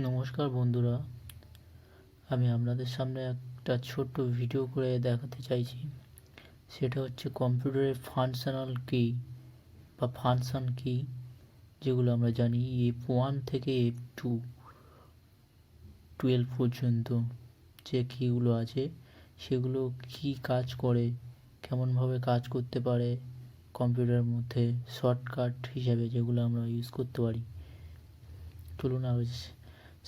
নমস্কার বন্ধুরা, আমি আপনাদের সামনে একটা ছোট্ট ভিডিও করে দেখাতে চাইছি। সেটা হচ্ছে কম্পিউটারের ফাংশনাল কি বা ফাংশন কি, যেগুলো আমরা জানি F1 থেকে F12 পর্যন্ত যে কিগুলো আছে সেগুলো কি কাজ করে, কেমনভাবে কাজ করতে পারে কম্পিউটারের মধ্যে, শর্টকাট হিসাবে যেগুলো আমরা ইউজ করতে পারি। চলুন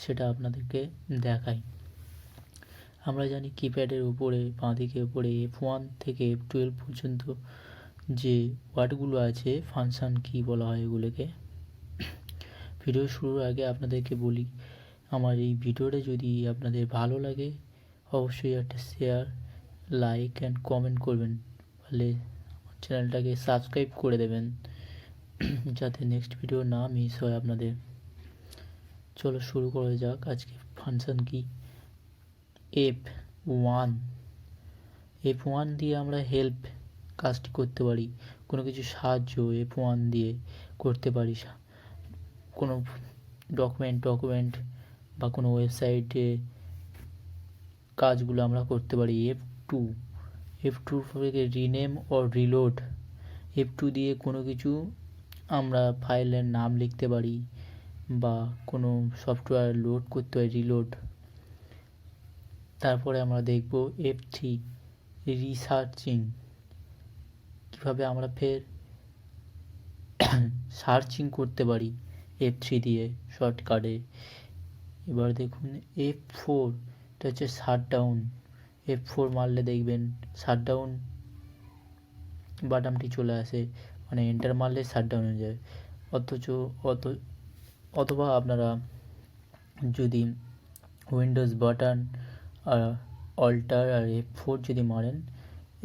সেটা আপনাদেরকে দেখাই। আমরা জানি কিপ্যাডের উপরে বাঁদিকে উপরে F1 থেকে F12 পর্যন্ত যে ওয়ার্ডগুলো আছে ফাংশন কি বলা হয় এগুলোকে। ভিডিও শুরুর আগে আপনাদেরকে বলি, আমার এই ভিডিওটা যদি আপনাদের ভালো লাগে অবশ্যই একটা শেয়ার, লাইক অ্যান্ড কমেন্ট করবেন, ফলে আমার চ্যানেলটাকে সাবস্ক্রাইব করে দেবেন যাতে নেক্সট ভিডিও না মিস হয় আপনাদের। চলো শুরু করা যাক। আজকে ফাংশন কি। F1 দিয়ে আমরা হেল্প কাজটি করতে পারি, কোনো কিছু সাহায্য F1 দিয়ে করতে পারি। কোনো ডকুমেন্ট বা কোনো ওয়েবসাইটে কাজগুলো আমরা করতে পারি। F2 থেকে রিনেম ও রিলোড। F2 দিয়ে কোনো কিছু আমরা ফাইলের নাম লিখতে পারি বা কোনো সফটওয়্যার লোড করতে পারি, রিলোড। তারপরে আমরা দেখব F3 রিসার্চিং, কীভাবে আমরা ফের সার্চিং করতে পারি F3 দিয়ে শর্টকাটে। এবার দেখুন F4, এটা হচ্ছে শাটডাউন। F4 মারলে দেখবেন শাটডাউন বাটনটি চলে আসে, মানে এন্টার মারলে শাটডাউন হয়ে যায়। অথবা আপনারা যদি উইন্ডোজ বাটন আর অল্টার আর F4 যদি মারেন,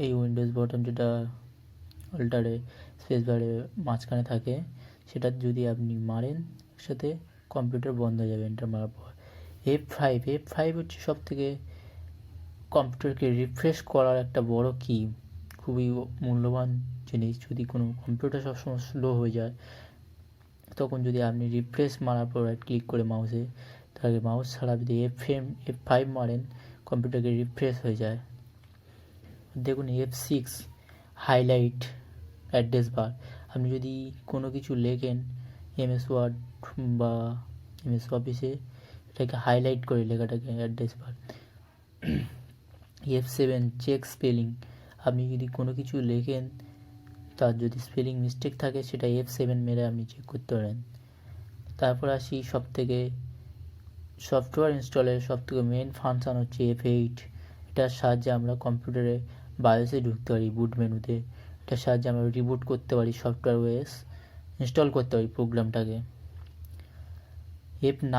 এই উইন্ডোজ বাটন যেটা অল্টারে স্পেস বারে মাঝখানে থাকে, সেটা যদি আপনি মারেন একসাথে কম্পিউটার বন্ধ হয়ে যাবে এন্টার মারার পর। F5 হচ্ছে সব থেকে কম্পিউটারকে রিফ্রেশ করার একটা বড় কি, খুবই মূল্যবান জিনিস। যদি কোনো কম্পিউটার সবসময় স্লো হয়ে যায়, তখন যদি আপনি রিফ্রেশ মারার পর রাইট ক্লিক করে মাউসে, তাহলে মাউস ছাড়া যদি F5 মারেন কম্পিউটারকে রিফ্রেশ হয়ে যায়। দেখুন F6 হাইলাইট অ্যাড্রেস বার। আপনি যদি কোনো কিছু লেখেন MS ওয়ার্ড বা MS অফিসে, এটাকে হাইলাইট করে লেখাটাকে address bar. F7 check spelling. আপনি যদি কোনো কিছু লেখেন তার যদি স্পেলিং মিস্টেক থাকে, সেটা F7 মেরে আপনি চেক করতে পারেন। তারপর আসি সফটওয়্যার ইনস্টলের সবথেকে মেন ফাংশন হচ্ছে F8। এটার সাহায্যে আমরা কম্পিউটারে বায়োসে ঢুকতে পারি, বুট মেনুতে। এটার সাহায্যে আমরা রিবুট করতে পারি, সফটওয়্যার ওএস ইনস্টল করতে পারি প্রোগ্রামটাকে। F9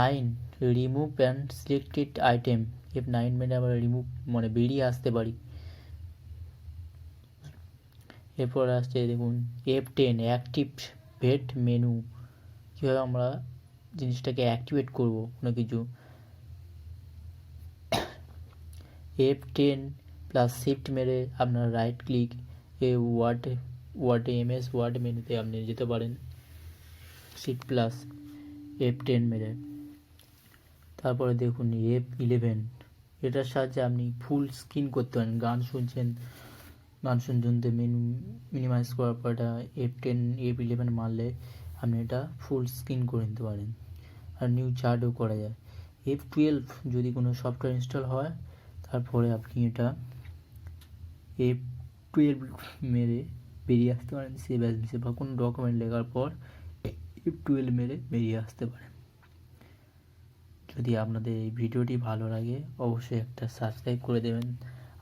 remove and selected item. F9 মেরে আমরা রিমুভ মানে বেরিয়ে আসতে পারি। এরপর আসছে দেখুন F10 অ্যাক্টিভেট মেনু। কীভাবে আমরা জিনিসটাকে অ্যাক্টিভেট করব কোনো কিছু। F10 প্লাস শিফট মেরে আপনার রাইট ক্লিক MS ওয়ার্ড মেনুতে আপনি যেতে পারেন, শিফট প্লাস F10 মেরে। তারপরে দেখুন F11, এটার সাহায্যে আপনি ফুল স্ক্রিন করতে পারেন। গান শুনতে মিনিমাইজ করার পর এটা F11 মারলে আপনি এটা ফুল স্ক্রিন করে নিতে পারেন, আর নিউ চার্টও করা যায়। F12 যদি কোনো সফটওয়্যার ইনস্টল হয়, তারপরে আপনি এটা F12 মেরে বেরিয়ে আসতে পারেন, সেভ অ্যাজ মেসেজ বা কোনো ডকুমেন্ট লেখার পর F12 মেরে বেরিয়ে আসতে পারেন। যদি আপনাদের এই ভিডিওটি ভালো লাগে অবশ্যই একটা সাবস্ক্রাইব করে দেবেন।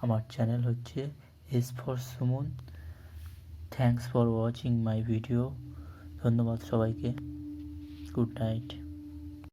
আমার চ্যানেল হচ্ছে S for Suman. Thanks for watching my video. ধন্যবাদ সবাইকে। Good night.